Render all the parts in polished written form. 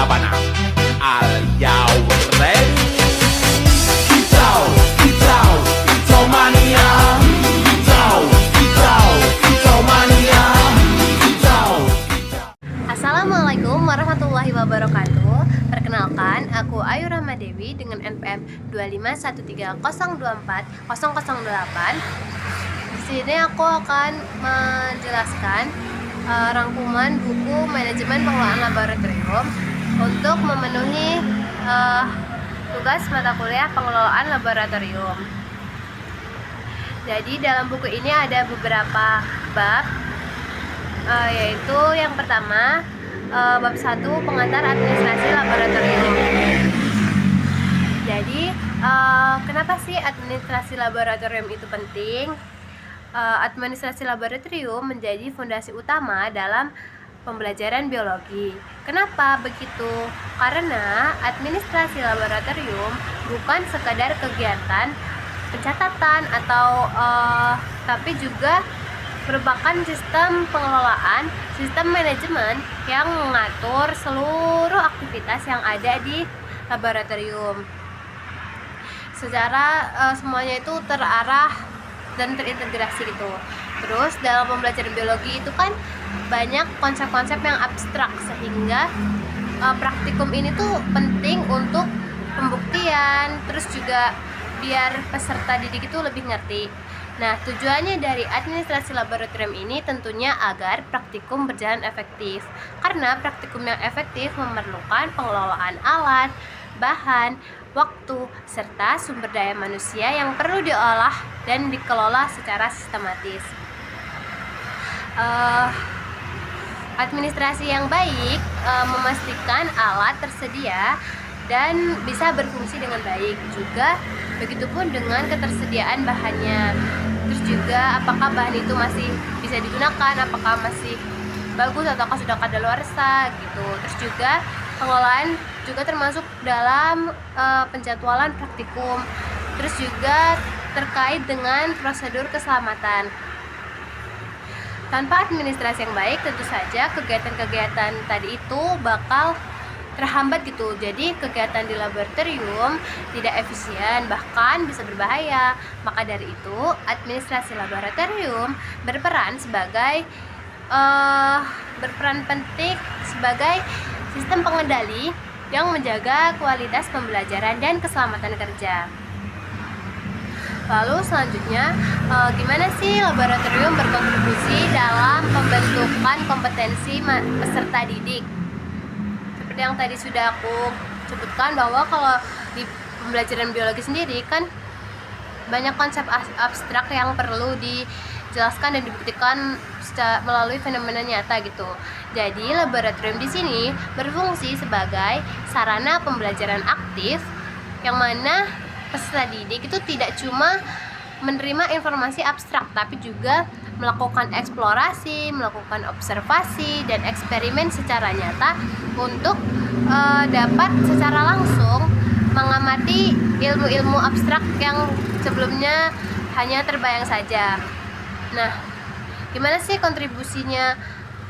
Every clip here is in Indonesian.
sabana. Are you ready? Kicau, kicau, kicau mania. Kicau, kicau, kicau mania. Kicau, kicau. Assalamualaikum warahmatullahi wabarakatuh. Perkenalkan, aku Ayu Rahma Dewi dengan NPM 25130240008. Di sini aku akan menjelaskan rangkuman buku manajemen pengelolaan laboratorium untuk memenuhi tugas mata kuliah pengelolaan laboratorium. Jadi dalam buku ini ada beberapa bab, yaitu yang pertama bab 1 pengantar administrasi laboratorium. Jadi kenapa sih administrasi laboratorium itu penting? Administrasi laboratorium menjadi fondasi utama dalam pembelajaran biologi. Kenapa begitu? Karena administrasi laboratorium bukan sekadar kegiatan pencatatan atau tapi juga merupakan sistem pengelolaan, sistem manajemen yang mengatur seluruh aktivitas yang ada di laboratorium. Secara semuanya itu terarah dan terintegrasi gitu. Terus dalam pembelajaran biologi itu kan banyak konsep-konsep yang abstrak, sehingga praktikum ini tuh penting untuk pembuktian, terus juga biar peserta didik itu lebih ngerti. Nah, tujuannya dari administrasi laboratorium ini tentunya agar praktikum berjalan efektif. Karena praktikum yang efektif memerlukan pengelolaan alat, bahan, waktu, serta sumber daya manusia yang perlu diolah dan dikelola secara sistematis. Administrasi yang baik memastikan alat tersedia dan bisa berfungsi dengan baik. Juga begitupun dengan ketersediaan bahannya. Terus juga apakah bahan itu masih bisa digunakan, apakah masih bagus ataukah sudah kadaluarsa gitu. Terus juga pengelolaan juga termasuk dalam penjadwalan praktikum. Terus juga terkait dengan prosedur keselamatan. Tanpa administrasi yang baik, tentu saja kegiatan-kegiatan tadi itu bakal terhambat gitu. Jadi kegiatan di laboratorium tidak efisien, bahkan bisa berbahaya. Maka dari itu, administrasi laboratorium berperan penting sebagai sistem pengendali yang menjaga kualitas pembelajaran dan keselamatan kerja. Lalu selanjutnya, gimana sih laboratorium berkontribusi dalam pembentukan kompetensi peserta didik? Seperti yang tadi sudah aku sebutkan, bahwa kalau di pembelajaran biologi sendiri kan banyak konsep abstrak yang perlu dijelaskan dan dibuktikan melalui fenomena nyata gitu. Jadi laboratorium di sini berfungsi sebagai sarana pembelajaran aktif, yang mana peserta didik itu tidak cuma menerima informasi abstrak, tapi juga melakukan eksplorasi, melakukan observasi dan eksperimen secara nyata untuk dapat secara langsung mengamati ilmu-ilmu abstrak yang sebelumnya hanya terbayang saja. Nah, gimana sih kontribusinya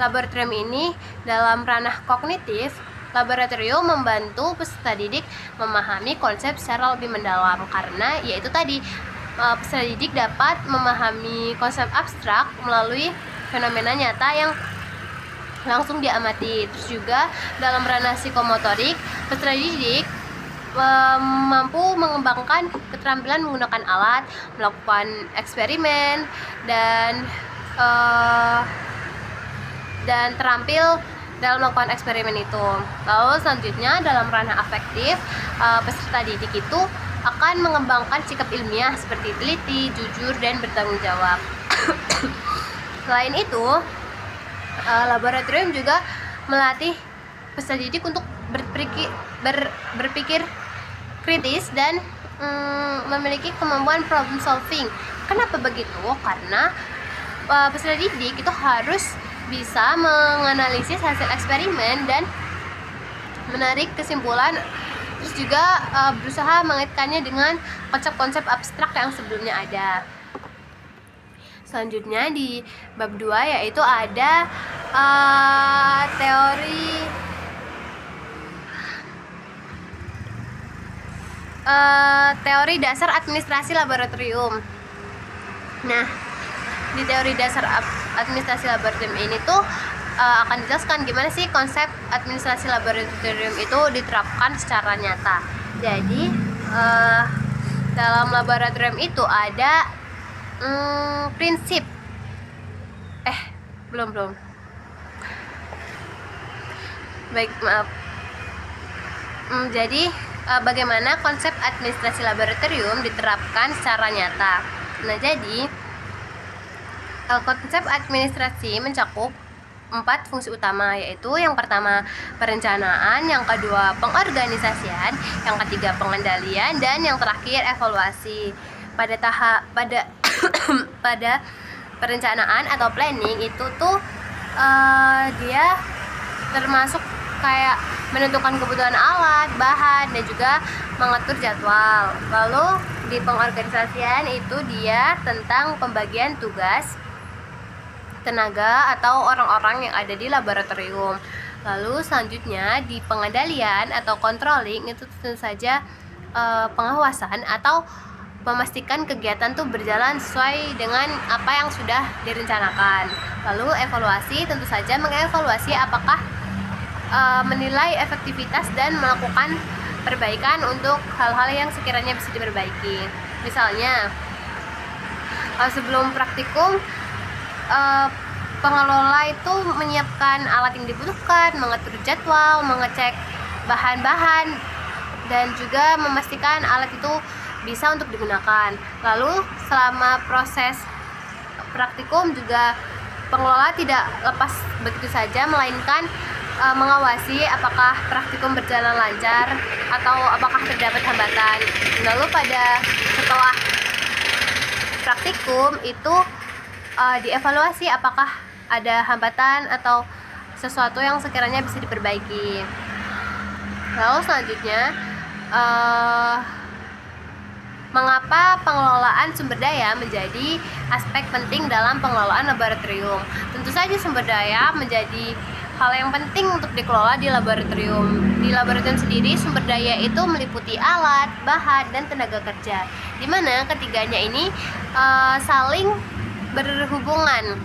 laboratorium ini dalam ranah kognitif? Laboratorium membantu peserta didik memahami konsep secara lebih mendalam, karena yaitu tadi peserta didik dapat memahami konsep abstrak melalui fenomena nyata yang langsung diamati. Terus juga dalam ranah psikomotorik, peserta didik mampu mengembangkan keterampilan menggunakan alat, melakukan eksperimen, dan terampil dalam melakukan eksperimen itu. Lalu selanjutnya dalam ranah afektif, peserta didik itu akan mengembangkan sikap ilmiah seperti teliti, jujur, dan bertanggung jawab. Selain itu, laboratorium juga melatih peserta didik untuk berpikir kritis dan memiliki kemampuan problem solving. Kenapa begitu? Karena peserta didik itu harus bisa menganalisis hasil eksperimen dan menarik kesimpulan, terus juga berusaha mengaitkannya dengan konsep-konsep abstrak yang sebelumnya ada. Selanjutnya di bab 2 yaitu ada teori teori dasar administrasi laboratorium. Nah, di teori dasar administrasi laboratorium ini tuh akan dijelaskan gimana sih konsep administrasi laboratorium itu diterapkan secara nyata. Jadi dalam laboratorium itu ada prinsip belum baik maaf jadi bagaimana konsep administrasi laboratorium diterapkan secara nyata. Nah, jadi konsep administrasi mencakup 4 fungsi utama, yaitu yang pertama perencanaan, yang kedua pengorganisasian, yang ketiga pengendalian, dan yang terakhir evaluasi. Pada perencanaan atau planning itu tuh dia termasuk kayak menentukan kebutuhan alat, bahan, dan juga mengatur jadwal. Lalu di pengorganisasian itu dia tentang pembagian tugas, tenaga atau orang-orang yang ada di laboratorium. Lalu selanjutnya di pengendalian atau controlling itu tentu saja pengawasan atau memastikan kegiatan tuh berjalan sesuai dengan apa yang sudah direncanakan. Lalu evaluasi tentu saja mengevaluasi apakah menilai efektivitas dan melakukan perbaikan untuk hal-hal yang sekiranya bisa diperbaiki. Misalnya sebelum praktikum pengelola itu menyiapkan alat yang dibutuhkan, mengatur jadwal, mengecek bahan-bahan, dan juga memastikan alat itu bisa untuk digunakan. Lalu selama proses praktikum juga pengelola tidak lepas begitu saja, melainkan mengawasi apakah praktikum berjalan lancar atau apakah terdapat hambatan. Lalu setelah praktikum itu dievaluasi apakah ada hambatan atau sesuatu yang sekiranya bisa diperbaiki. Lalu selanjutnya mengapa pengelolaan sumber daya menjadi aspek penting dalam pengelolaan laboratorium? Tentu saja sumber daya menjadi hal yang penting untuk dikelola di laboratorium. Di laboratorium sendiri sumber daya itu meliputi alat, bahan, dan tenaga kerja, di mana ketiganya ini saling berhubungan.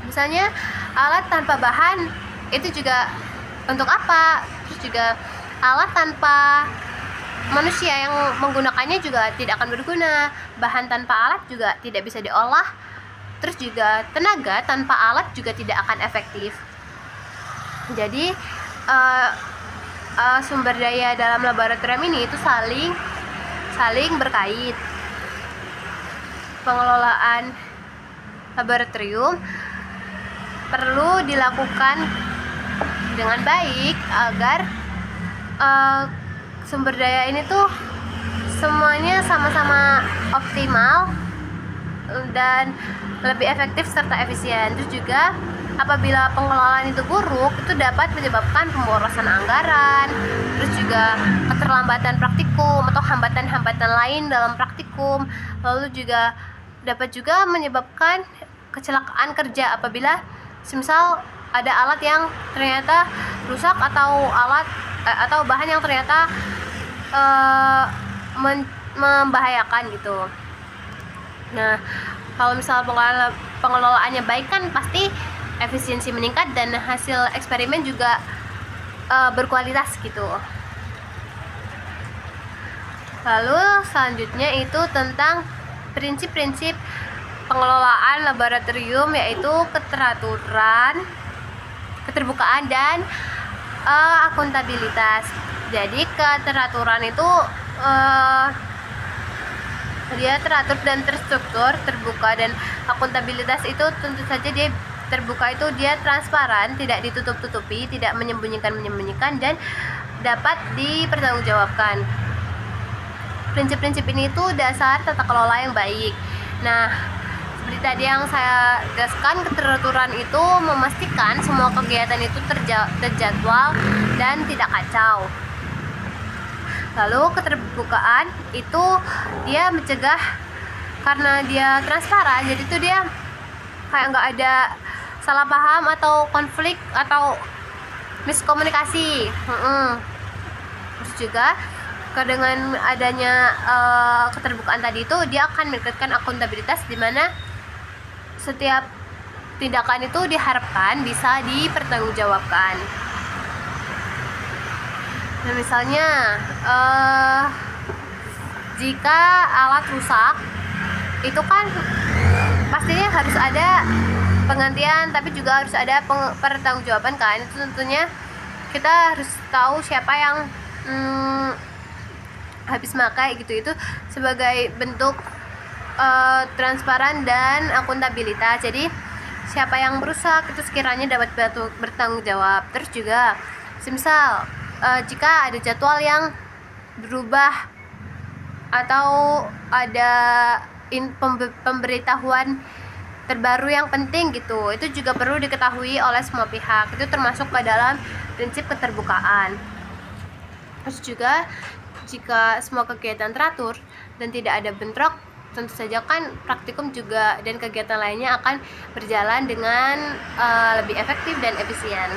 Misalnya alat tanpa bahan itu juga untuk apa? Terus juga alat tanpa manusia yang menggunakannya juga tidak akan berguna. Bahan tanpa alat juga tidak bisa diolah. Terus juga tenaga tanpa alat juga tidak akan efektif. Jadi sumber daya dalam laboratorium ini itu saling berkait. Pengelolaan laboratorium perlu dilakukan dengan baik agar sumber daya ini tuh semuanya sama-sama optimal dan lebih efektif serta efisien. Terus juga apabila pengelolaan itu buruk, itu dapat menyebabkan pemborosan anggaran, terus juga keterlambatan praktikum atau hambatan-hambatan lain dalam praktikum. Lalu juga dapat juga menyebabkan kecelakaan kerja apabila semisal ada alat yang ternyata rusak atau atau bahan yang ternyata membahayakan gitu. Nah, kalau misal pengelolaannya baik kan pasti efisiensi meningkat dan hasil eksperimen juga berkualitas gitu. Lalu selanjutnya itu tentang prinsip-prinsip pengelolaan laboratorium, yaitu keteraturan, keterbukaan, dan akuntabilitas. Jadi keteraturan itu dia teratur dan terstruktur, terbuka, dan akuntabilitas itu tentu saja dia terbuka itu dia transparan, tidak ditutup-tutupi, tidak menyembunyikan, dan dapat dipertanggungjawabkan. Prinsip-prinsip ini itu dasar tata kelola yang baik. Nah, seperti tadi yang saya jelaskan, keteraturan itu memastikan semua kegiatan itu terjadwal dan tidak kacau. Lalu keterbukaan itu dia mencegah, karena dia transparan, jadi itu dia kayak nggak ada salah paham atau konflik atau miskomunikasi. Terus juga dengan adanya keterbukaan tadi itu, dia akan meningkatkan akuntabilitas, di mana setiap tindakan itu diharapkan bisa dipertanggungjawabkan. Nah, misalnya jika alat rusak, itu kan pastinya harus ada penggantian, tapi juga harus ada pertanggungjawaban kan. Itu tentunya kita harus tahu siapa yang habis pakai gitu. Itu sebagai bentuk transparan dan akuntabilitas. Jadi siapa yang merusak itu sekiranya dapat bertanggung jawab. Terus juga semisal jika ada jadwal yang berubah atau ada pemberitahuan terbaru yang penting gitu, itu juga perlu diketahui oleh semua pihak. Itu termasuk ke dalam prinsip keterbukaan. Terus juga jika semua kegiatan teratur dan tidak ada bentrok, tentu saja kan praktikum juga dan kegiatan lainnya akan berjalan dengan lebih efektif dan efisien.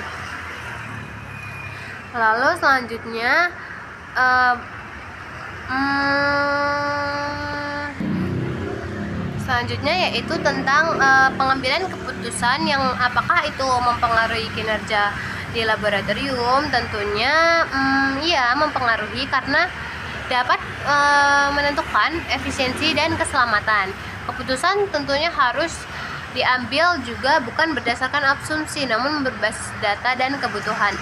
Lalu selanjutnya yaitu tentang pengambilan keputusan yang apakah itu mempengaruhi kinerja di laboratorium. Tentunya iya mempengaruhi, karena dapat menentukan efisiensi dan keselamatan. Keputusan tentunya harus diambil juga bukan berdasarkan asumsi, namun berbasis data dan kebutuhan.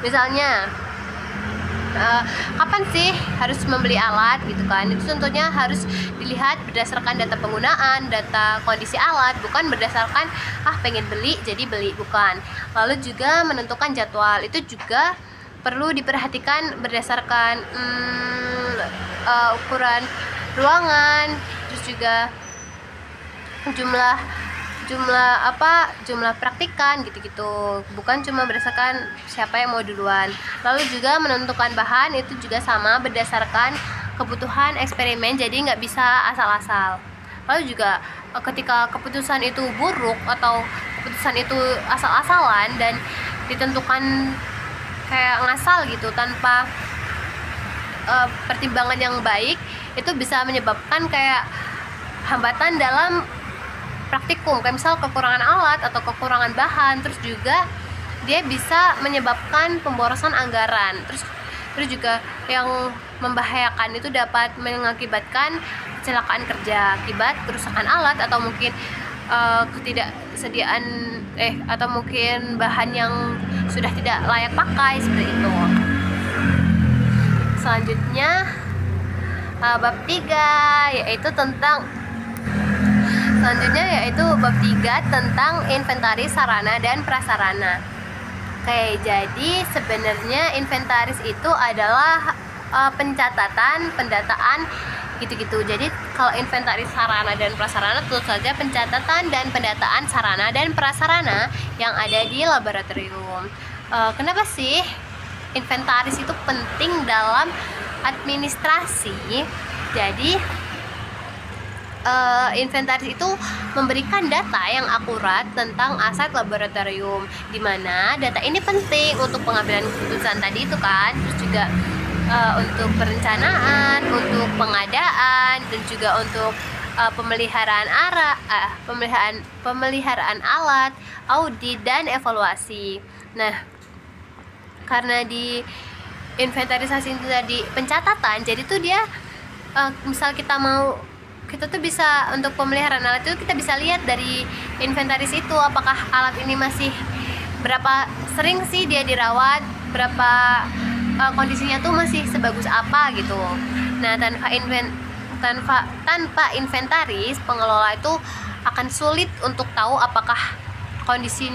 Misalnya kapan sih harus membeli alat gitu kan, itu tentunya harus dilihat berdasarkan data penggunaan, data kondisi alat, bukan berdasarkan pengen beli jadi beli, bukan. Lalu juga menentukan jadwal, itu juga perlu diperhatikan berdasarkan ukuran ruangan, terus juga jumlah praktikan gitu-gitu, bukan cuma berdasarkan siapa yang mau duluan. Lalu juga menentukan bahan, itu juga sama berdasarkan kebutuhan eksperimen, jadi nggak bisa asal-asal. Lalu juga ketika keputusan itu buruk atau keputusan itu asal-asalan dan ditentukan kayak ngasal gitu tanpa pertimbangan yang baik, itu bisa menyebabkan kayak hambatan dalam praktikum, kayak misal kekurangan alat atau kekurangan bahan. Terus juga dia bisa menyebabkan pemborosan anggaran. Terus juga yang membahayakan itu dapat mengakibatkan kecelakaan kerja akibat kerusakan alat, atau mungkin ketidaksediaan atau mungkin bahan yang sudah tidak layak pakai, seperti itu. Selanjutnya bab 3 yaitu bab 3 tentang inventaris sarana dan prasarana. Oke, jadi sebenarnya inventaris itu adalah pencatatan, pendataan gitu-gitu. Jadi kalau inventaris sarana dan prasarana, tentu saja pencatatan dan pendataan sarana dan prasarana yang ada di laboratorium. Kenapa sih inventaris itu penting dalam administrasi? Jadi inventaris itu memberikan data yang akurat tentang aset laboratorium, di mana data ini penting untuk pengambilan keputusan tadi itu kan. Terus juga untuk perencanaan, untuk pengadaan, dan juga untuk pemeliharaan alat, audit, dan evaluasi. Nah, karena di inventarisasi itu tadi pencatatan, jadi tuh dia misal kita tuh bisa untuk pemeliharaan alat itu kita bisa lihat dari inventaris itu, apakah alat ini masih berapa sering sih dia dirawat, berapa kondisinya tuh masih sebagus apa gitu. Nah, tanpa inventaris, pengelola itu akan sulit untuk tahu apakah kondisi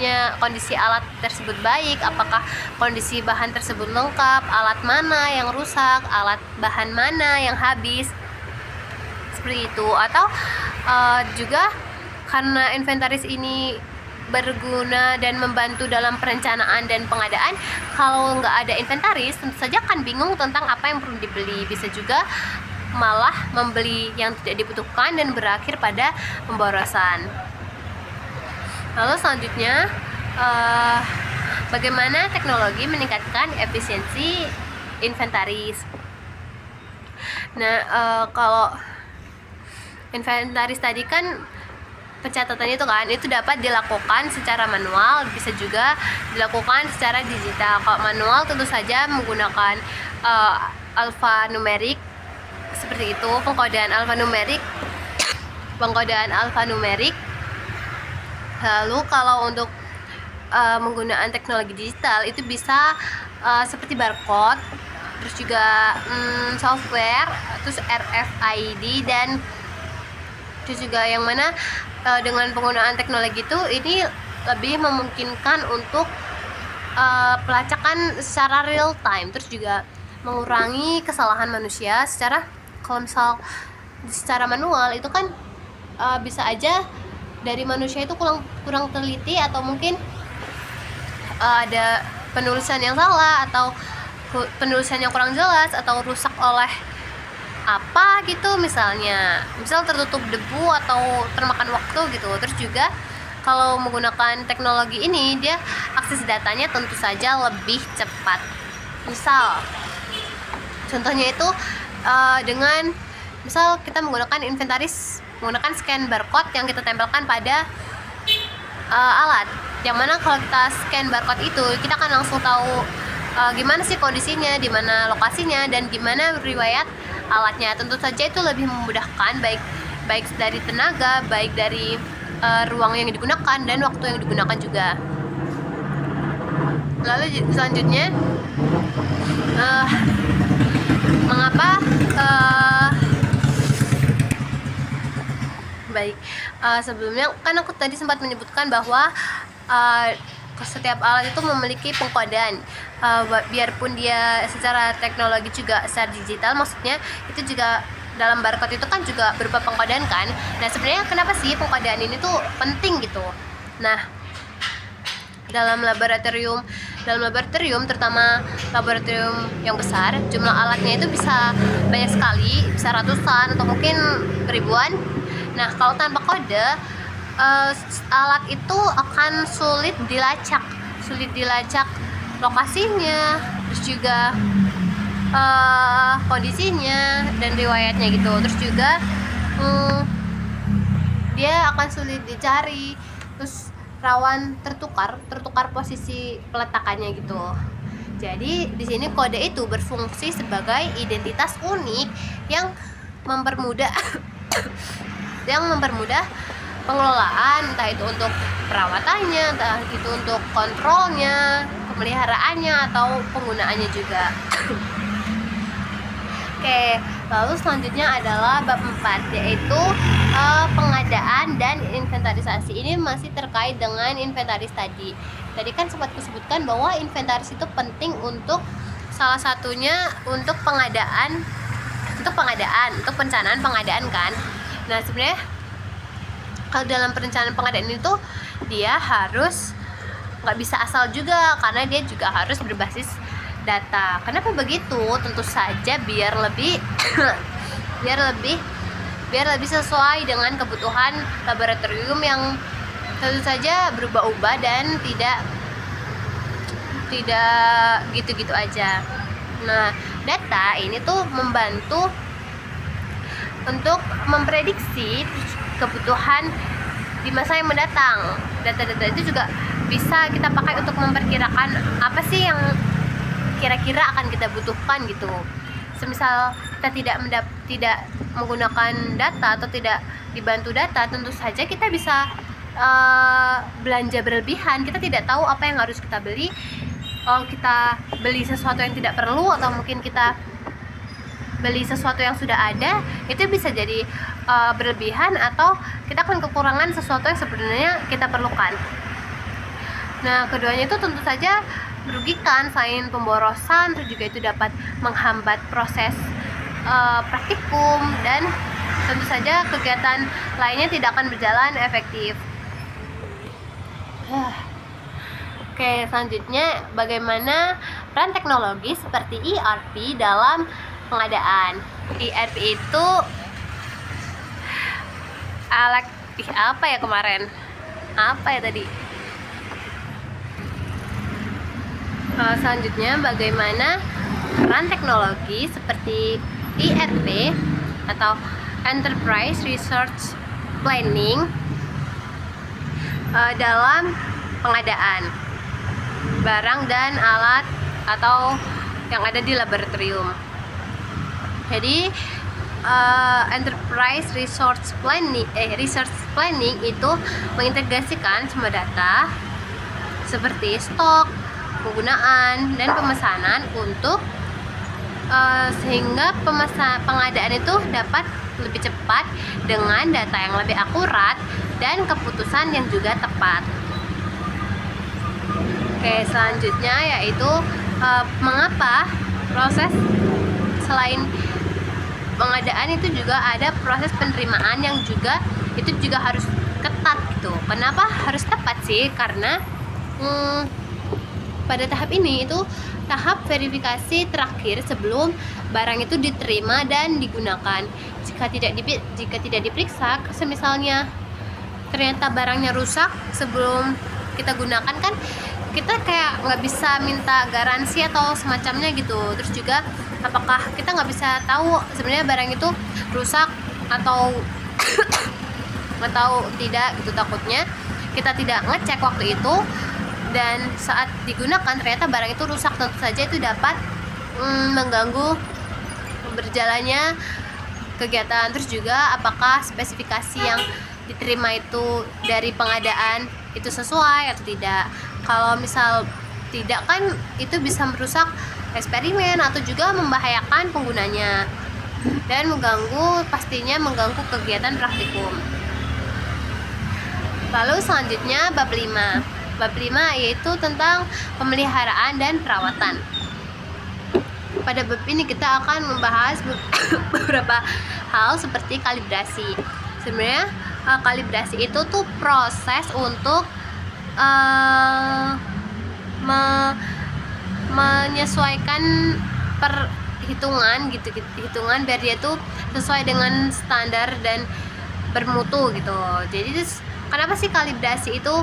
alat tersebut baik, apakah kondisi bahan tersebut lengkap, alat mana yang rusak, alat bahan mana yang habis, seperti itu. Atau juga karena inventaris ini berguna dan membantu dalam perencanaan dan pengadaan, kalau nggak ada inventaris tentu saja akan bingung tentang apa yang perlu dibeli, bisa juga malah membeli yang tidak dibutuhkan dan berakhir pada pemborosan. Lalu selanjutnya bagaimana teknologi meningkatkan efisiensi inventaris. Nah, kalau inventaris tadi kan pencatatannya itu dapat dilakukan secara manual, bisa juga dilakukan secara digital. Kalau manual tentu saja menggunakan alfanumerik seperti itu, pengkodaan alfanumerik. Lalu kalau untuk menggunakan teknologi digital itu bisa seperti barcode, terus juga software, terus RFID, dan terus juga yang mana dengan penggunaan teknologi itu ini lebih memungkinkan untuk pelacakan secara real time, terus juga mengurangi kesalahan manusia. Kalau misal secara manual itu kan bisa aja dari manusia itu kurang teliti, atau mungkin ada penulisan yang salah, atau penulisan yang kurang jelas, atau rusak oleh apa gitu, misal tertutup debu atau termakan waktu gitu. Terus juga kalau menggunakan teknologi ini, dia akses datanya tentu saja lebih cepat. Misal contohnya itu dengan misal kita menggunakan inventaris, menggunakan scan barcode yang kita tempelkan pada alat, yang mana kalau kita scan barcode itu kita akan langsung tahu gimana sih kondisinya, di mana lokasinya, dan gimana riwayat alatnya. Tentu saja itu lebih memudahkan, baik dari tenaga, baik dari ruang yang digunakan dan waktu yang digunakan juga. Lalu selanjutnya mengapa sebelumnya kan aku tadi sempat menyebutkan bahwa setiap alat itu memiliki pengkodaan, biarpun dia secara teknologi juga secara digital, maksudnya itu juga dalam barcode itu kan juga berupa pengkodaan kan. Nah, sebenarnya kenapa sih pengkodaan ini tuh penting gitu? Nah, dalam laboratorium terutama laboratorium yang besar, jumlah alatnya itu bisa banyak sekali, bisa ratusan atau mungkin ribuan. Nah, kalau tanpa kode, alat itu akan sulit dilacak lokasinya, terus juga kondisinya dan riwayatnya gitu. Terus juga dia akan sulit dicari, terus rawan tertukar posisi peletakannya gitu. Jadi di sini kode itu berfungsi sebagai identitas unik yang mempermudah pengelolaan, entah itu untuk perawatannya, entah itu untuk kontrolnya, pemeliharaannya, atau penggunaannya juga. Oke, lalu selanjutnya adalah bab 4, yaitu pengadaan dan inventarisasi. Ini masih terkait dengan inventaris tadi. Tadi kan sempat disebutkan bahwa inventaris itu penting untuk salah satunya untuk perencanaan pengadaan kan. Nah, sebenarnya kalau dalam perencanaan pengadaan itu dia harus nggak bisa asal juga, karena dia juga harus berbasis data. Kenapa begitu? Tentu saja biar lebih sesuai dengan kebutuhan laboratorium yang tentu saja berubah-ubah dan tidak gitu-gitu aja. Nah, data ini tuh membantu untuk memprediksi kebutuhan di masa yang mendatang. Data-data itu juga bisa kita pakai untuk memperkirakan apa sih yang kira-kira akan kita butuhkan gitu. Semisal kita tidak menggunakan data atau tidak dibantu data, tentu saja kita bisa belanja berlebihan. Kita tidak tahu apa yang harus kita beli. Kalau kita beli sesuatu yang tidak perlu, atau mungkin kita beli sesuatu yang sudah ada, itu bisa jadi berlebihan, atau kita akan kekurangan sesuatu yang sebenarnya kita perlukan. Nah, keduanya itu tentu saja merugikan. Selain pemborosan, terus juga itu dapat menghambat proses praktikum, dan tentu saja kegiatan lainnya tidak akan berjalan efektif. Oke, selanjutnya bagaimana peran teknologi seperti ERP dalam pengadaan. ERP itu selanjutnya bagaimana peran teknologi seperti IRP atau Enterprise Resource Planning dalam pengadaan barang dan alat atau yang ada di laboratorium. Jadi Enterprise Resource Planning itu mengintegrasikan semua data seperti stok, penggunaan, dan pemesanan untuk sehingga pengadaan itu dapat lebih cepat dengan data yang lebih akurat dan keputusan yang juga tepat. Oke, selanjutnya yaitu mengapa proses selain pengadaan itu juga ada proses penerimaan yang juga itu juga harus ketat gitu. Kenapa harus tepat sih? Karena pada tahap ini itu tahap verifikasi terakhir sebelum barang itu diterima dan digunakan. Jika tidak diperiksa, misalnya ternyata barangnya rusak sebelum kita gunakan, kan kita kayak nggak bisa minta garansi atau semacamnya gitu. Terus juga apakah kita nggak bisa tahu sebenarnya barang itu rusak atau atau tidak gitu. Takutnya kita tidak ngecek waktu itu dan saat digunakan ternyata barang itu rusak, tentu saja itu dapat mengganggu berjalannya kegiatan. Terus juga apakah spesifikasi yang diterima itu dari pengadaan itu sesuai atau tidak. Kalau misal tidak, kan itu bisa merusak eksperimen atau juga membahayakan penggunanya dan pastinya mengganggu kegiatan praktikum. Lalu selanjutnya bab 5. Bab 5 yaitu tentang pemeliharaan dan perawatan. Pada bab ini kita akan membahas beberapa hal seperti kalibrasi. Sebenarnya kalibrasi itu tuh proses untuk menyesuaikan perhitungan gitu, hitungan biar dia tuh sesuai dengan standar dan bermutu gitu. Jadi kenapa sih kalibrasi itu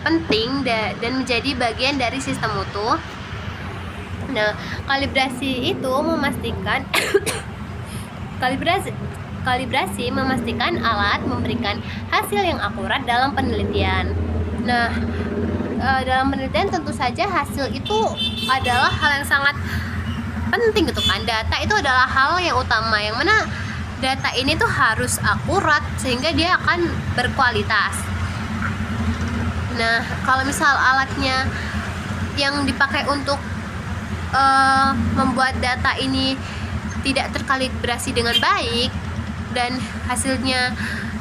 penting dan menjadi bagian dari sistem mutu? Nah, kalibrasi itu memastikan kalibrasi memastikan alat memberikan hasil yang akurat dalam penelitian. Nah, dalam penelitian tentu saja hasil itu adalah hal yang sangat penting gitu kan. Data itu adalah hal yang utama, yang mana data ini tuh harus akurat sehingga dia akan berkualitas. Nah, kalau misal alatnya yang dipakai untuk membuat data ini tidak terkalibrasi dengan baik dan hasilnya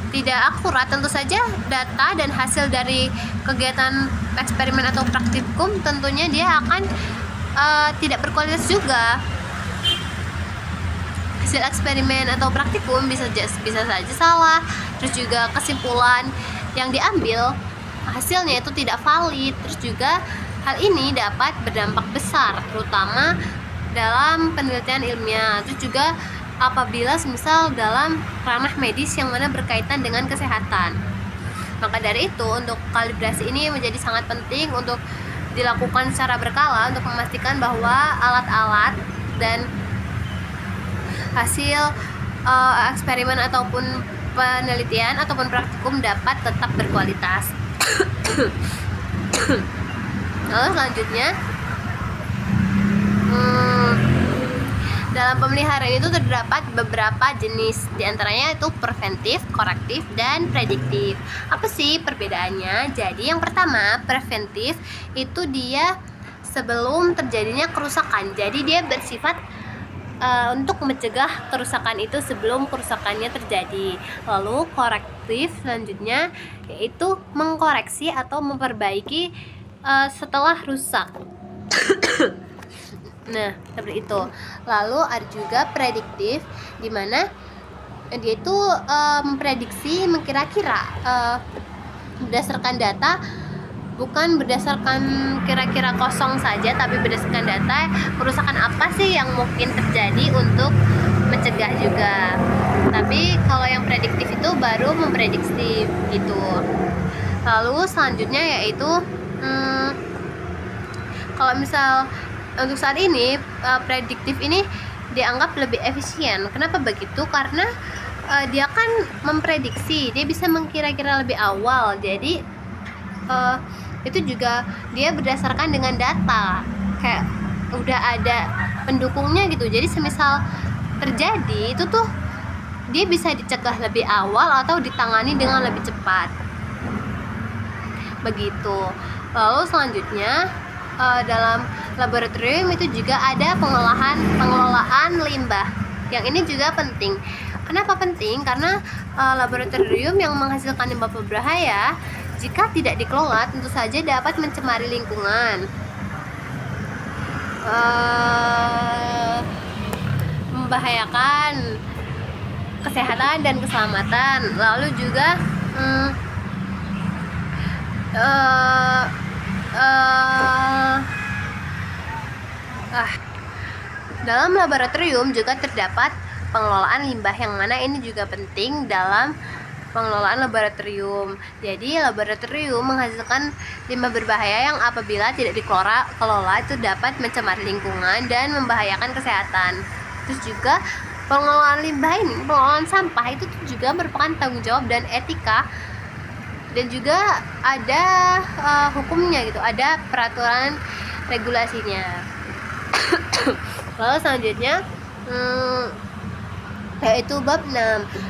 tidak akurat, tentu saja data dan hasil dari kegiatan eksperimen atau praktikum tentunya dia akan tidak berkualitas juga. Hasil eksperimen atau praktikum bisa saja salah, terus juga kesimpulan yang diambil hasilnya itu tidak valid. Terus juga hal ini dapat berdampak besar terutama dalam penelitian ilmiah. Terus juga apabila semisal dalam ranah medis yang mana berkaitan dengan kesehatan. Maka dari itu untuk kalibrasi ini menjadi sangat penting untuk dilakukan secara berkala untuk memastikan bahwa alat-alat dan hasil eksperimen ataupun penelitian ataupun praktikum dapat tetap berkualitas. Lalu selanjutnya dalam pemeliharaan itu terdapat beberapa jenis, diantaranya itu preventif, korektif, dan prediktif. Apa sih perbedaannya? Jadi yang pertama, preventif itu dia sebelum terjadinya kerusakan. Jadi dia bersifat untuk mencegah kerusakan itu sebelum kerusakannya terjadi. Lalu korektif selanjutnya yaitu mengkoreksi atau memperbaiki setelah rusak. Nah, seperti itu. Lalu ada juga prediktif, di mana dia itu memprediksi, mengkira-kira berdasarkan data, bukan berdasarkan kira-kira kosong saja, tapi berdasarkan data kerusakan apa sih yang mungkin terjadi untuk mencegah juga. Tapi kalau yang prediktif itu baru memprediksi gitu. Lalu selanjutnya yaitu kalau misal untuk saat ini prediktif ini dianggap lebih efisien. Kenapa begitu? Karena dia kan memprediksi, dia bisa mengkira-kira lebih awal. Jadi itu juga dia berdasarkan dengan data, kayak udah ada pendukungnya gitu. Jadi semisal terjadi itu tuh dia bisa dicegah lebih awal atau ditangani dengan lebih cepat. Begitu. Lalu selanjutnya dalam laboratorium itu juga ada pengelolaan limbah. Yang ini juga penting. Kenapa penting? Karena laboratorium yang menghasilkan limbah berbahaya jika tidak dikelola tentu saja dapat mencemari lingkungan, membahayakan kesehatan dan keselamatan. Lalu juga dalam laboratorium juga terdapat pengelolaan limbah, yang mana ini juga penting dalam pengelolaan laboratorium. Jadi laboratorium menghasilkan limbah berbahaya yang apabila tidak dikelola itu dapat mencemari lingkungan dan membahayakan kesehatan. Terus juga pengelolaan limbah ini, pengelolaan sampah itu juga merupakan tanggung jawab dan etika, dan juga ada hukumnya gitu, ada peraturan regulasinya. Lalu selanjutnya yaitu bab 6,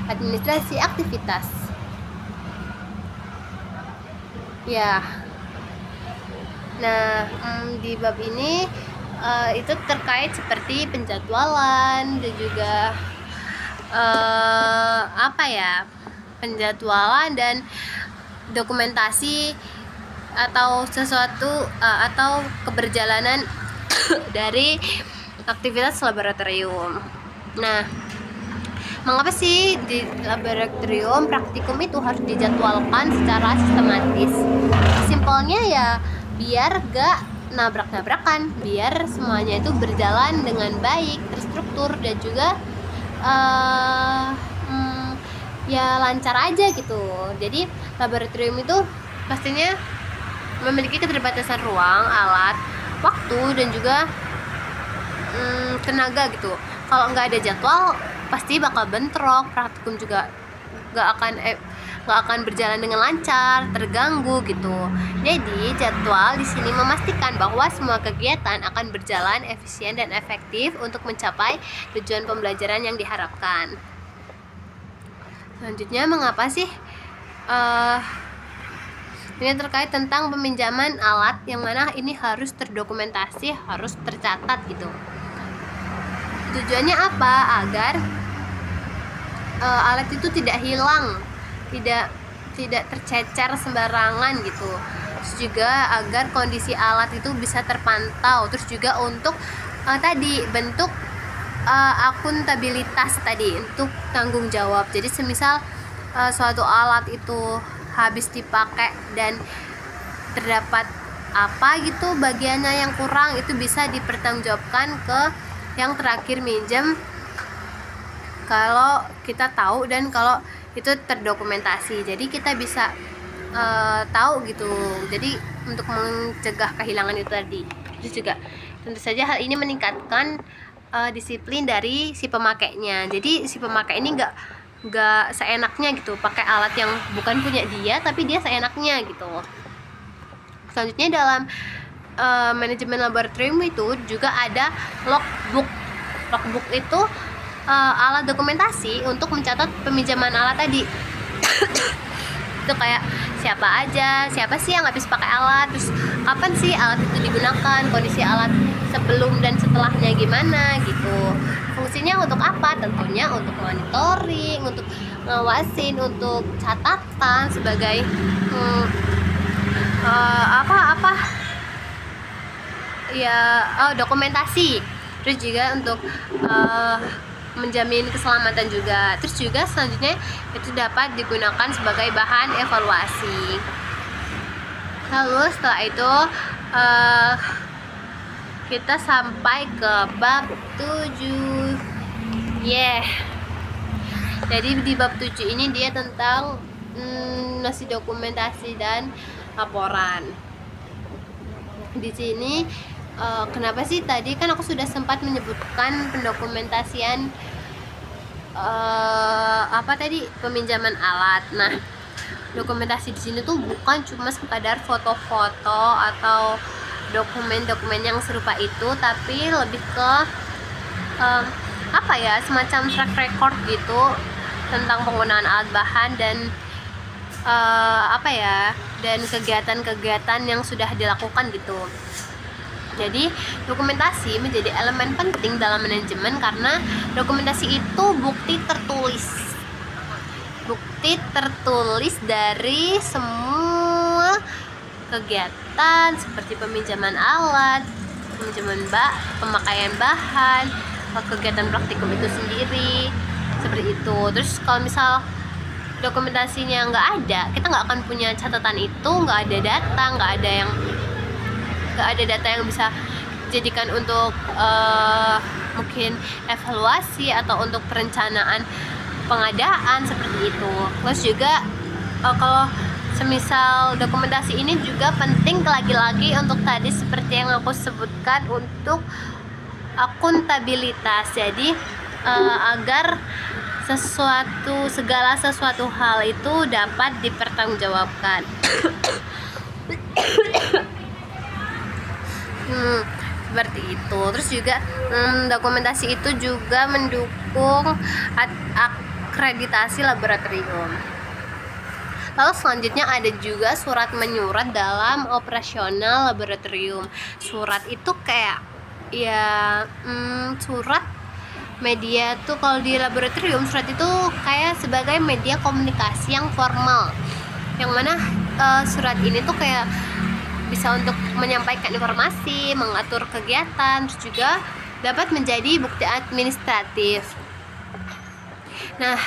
administrasi aktivitas. Ya. Nah, di bab ini itu terkait seperti penjadwalan dan juga penjadwalan dan dokumentasi atau sesuatu atau keberjalanan dari aktivitas laboratorium. Nah, mengapa sih di laboratorium praktikum itu harus dijadwalkan secara sistematis? Simpelnya ya biar gak nabrak-nabrakan, biar semuanya itu berjalan dengan baik, terstruktur, dan juga ya lancar aja gitu. Jadi laboratorium itu pastinya memiliki keterbatasan ruang, alat, waktu, dan juga tenaga gitu. Kalau nggak ada jadwal pasti bakal bentrok, praktikum juga nggak akan berjalan dengan lancar, terganggu gitu. Jadi jadwal di sini memastikan bahwa semua kegiatan akan berjalan efisien dan efektif untuk mencapai tujuan pembelajaran yang diharapkan. Selanjutnya, mengapa sih ini terkait tentang peminjaman alat, yang mana ini harus terdokumentasi, harus tercatat gitu. Tujuannya apa? Agar alat itu tidak hilang, tidak tercecer sembarangan gitu. Terus juga agar kondisi alat itu bisa terpantau. Terus juga untuk tadi bentuk akuntabilitas tadi, untuk tanggung jawab. Jadi semisal suatu alat itu habis dipakai dan terdapat apa gitu bagiannya yang kurang, itu bisa dipertanggungjawabkan ke yang terakhir minjem kalau kita tahu dan kalau itu terdokumentasi. Jadi kita bisa tahu gitu. Jadi untuk mencegah kehilangan itu tadi. Terus juga tentu saja hal ini meningkatkan disiplin dari si pemakainya. Jadi si pemakai ini nggak seenaknya gitu pakai alat yang bukan punya dia, tapi dia seenaknya gitu. Selanjutnya dalam manajemen laboratorium itu juga ada logbook. Logbook itu alat dokumentasi untuk mencatat peminjaman alat tadi. Itu kayak siapa sih yang habis pakai alat, terus kapan sih alat itu digunakan, kondisi alat sebelum dan setelahnya gimana gitu. Fungsinya untuk apa? Tentunya untuk monitoring, untuk ngawasin, untuk catatan sebagai dokumentasi. Terus juga untuk menjamin keselamatan juga. Terus juga selanjutnya itu dapat digunakan sebagai bahan evaluasi. Lalu setelah itu kita sampai ke bab 7. Jadi di bab 7 ini dia tentang masih dokumentasi dan laporan. Di sini kenapa sih tadi kan aku sudah sempat menyebutkan pendokumentasian apa tadi, peminjaman alat. Nah, dokumentasi di sini tuh bukan cuma sekadar foto-foto atau dokumen-dokumen yang serupa itu, tapi lebih ke apa ya, semacam track record gitu tentang penggunaan alat bahan dan apa ya, dan kegiatan-kegiatan yang sudah dilakukan gitu. Jadi dokumentasi menjadi elemen penting dalam manajemen karena dokumentasi itu bukti tertulis dari semua kegiatan seperti peminjaman alat, pemakaian bahan, kegiatan praktikum itu sendiri, seperti itu. Terus kalau misal dokumentasinya nggak ada, kita nggak akan punya catatan itu, nggak ada data yang bisa dijadikan untuk mungkin evaluasi atau untuk perencanaan pengadaan seperti itu. Terus juga kalau semisal dokumentasi ini juga penting lagi-lagi untuk tadi seperti yang aku sebutkan untuk akuntabilitas. Jadi agar segala sesuatu hal itu dapat dipertanggungjawabkan. Seperti itu. Terus juga dokumentasi itu juga mendukung akreditasi laboratorium. Lalu selanjutnya ada juga surat menyurat dalam operasional laboratorium. Surat itu kayak ya surat media tuh, kalau di laboratorium surat itu kayak sebagai media komunikasi yang formal, yang mana surat ini tuh kayak bisa untuk menyampaikan informasi, mengatur kegiatan, terus juga dapat menjadi bukti administratif. Nah,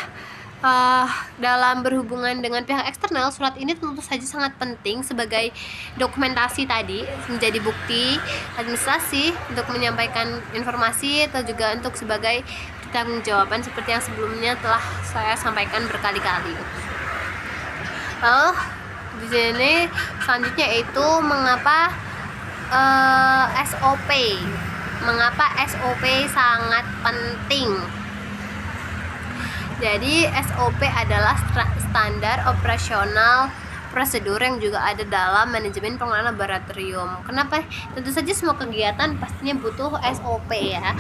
dalam berhubungan dengan pihak eksternal, surat ini tentu saja sangat penting sebagai dokumentasi tadi, menjadi bukti administrasi untuk menyampaikan informasi atau juga untuk sebagai pertanggungjawaban seperti yang sebelumnya telah saya sampaikan berkali-kali. Lalu di sini selanjutnya itu mengapa SOP sangat penting. Jadi SOP adalah standar operasional prosedur yang juga ada dalam manajemen pengelolaan laboratorium. Kenapa? Tentu saja semua kegiatan pastinya butuh SOP ya.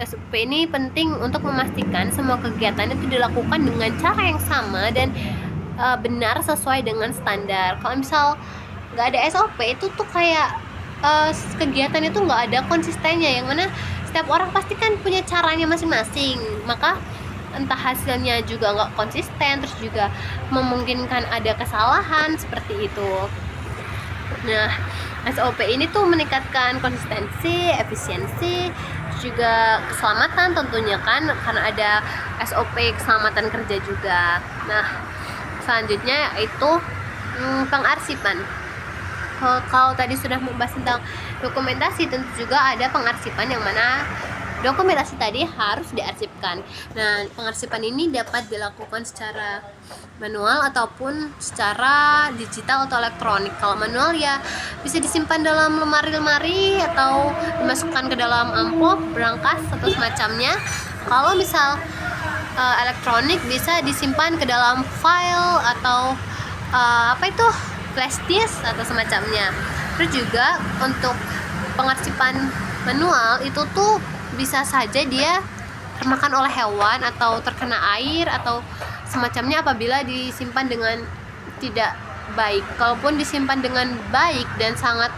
SOP ini penting untuk memastikan semua kegiatan itu dilakukan dengan cara yang sama dan benar sesuai dengan standar. Kalau misal nggak ada SOP itu tuh kayak kegiatan itu nggak ada konsistennya, yang mana setiap orang pasti kan punya caranya masing-masing, maka entah hasilnya juga nggak konsisten, terus juga memungkinkan ada kesalahan seperti itu. Nah, SOP ini tuh meningkatkan konsistensi, efisiensi, juga keselamatan tentunya kan, karena ada SOP keselamatan kerja juga. Nah, selanjutnya itu pengarsipan. Kalau tadi sudah membahas tentang dokumentasi, tentu juga ada pengarsipan yang mana dokumentasi tadi harus diarsipkan. Nah, pengarsipan ini dapat dilakukan secara manual ataupun secara digital atau elektronik. Kalau manual ya bisa disimpan dalam lemari-lemari atau dimasukkan ke dalam amplop, berangkas atau semacamnya. Kalau misal elektronik bisa disimpan ke dalam file atau flash disk atau semacamnya. Terus juga untuk pengarsipan manual itu tuh bisa saja dia termakan oleh hewan atau terkena air atau semacamnya apabila disimpan dengan tidak baik. Kalaupun disimpan dengan baik dan sangat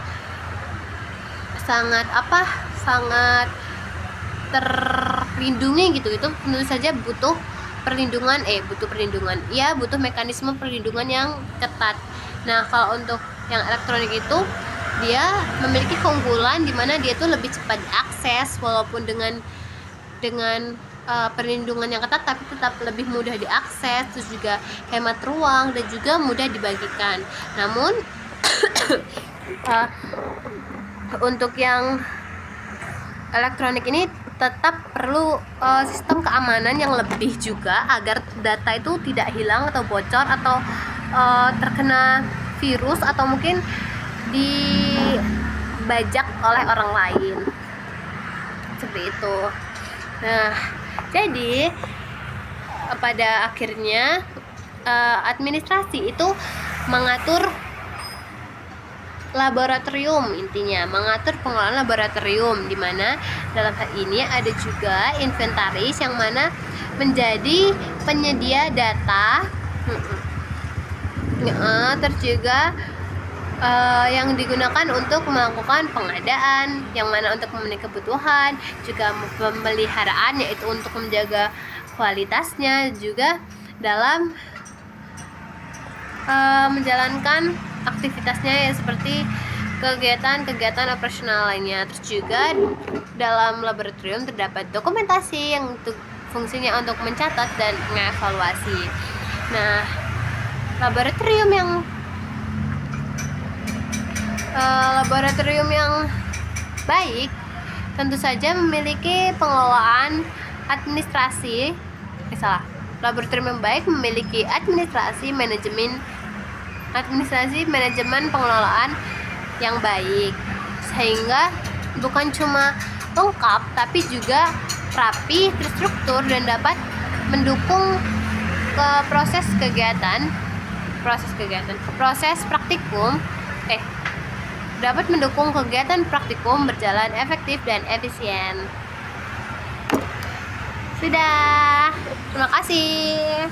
terlindungi gitu, itu tentu saja butuh mekanisme perlindungan yang ketat. Nah, kalau untuk yang elektronik itu dia memiliki keunggulan di mana dia tuh lebih cepat diakses walaupun dengan perlindungan yang ketat, tapi tetap lebih mudah diakses, terus juga hemat ruang dan juga mudah dibagikan. Namun untuk yang elektronik ini tetap perlu sistem keamanan yang lebih juga agar data itu tidak hilang atau bocor atau terkena virus atau mungkin dibajak oleh orang lain. Seperti itu. Nah, jadi pada akhirnya administrasi itu mengatur laboratorium, intinya mengatur pengelolaan laboratorium, di mana dalam hal ini ada juga inventaris yang mana menjadi penyedia data, terus juga yang digunakan untuk melakukan pengadaan, yang mana untuk memenuhi kebutuhan, juga pemeliharaan, yaitu untuk menjaga kualitasnya, juga dalam menjalankan aktivitasnya ya, seperti kegiatan-kegiatan operasional lainnya. Terus juga dalam laboratorium terdapat dokumentasi yang untuk fungsinya untuk mencatat dan mengevaluasi. Nah, laboratorium yang baik tentu saja memiliki pengelolaan administrasi. Laboratorium yang baik memiliki administrasi manajemen pengelolaan yang baik, sehingga bukan cuma lengkap tapi juga rapi, terstruktur, dan dapat mendukung ke proses praktikum dapat mendukung kegiatan praktikum berjalan efektif dan efisien. Sudah, terima kasih.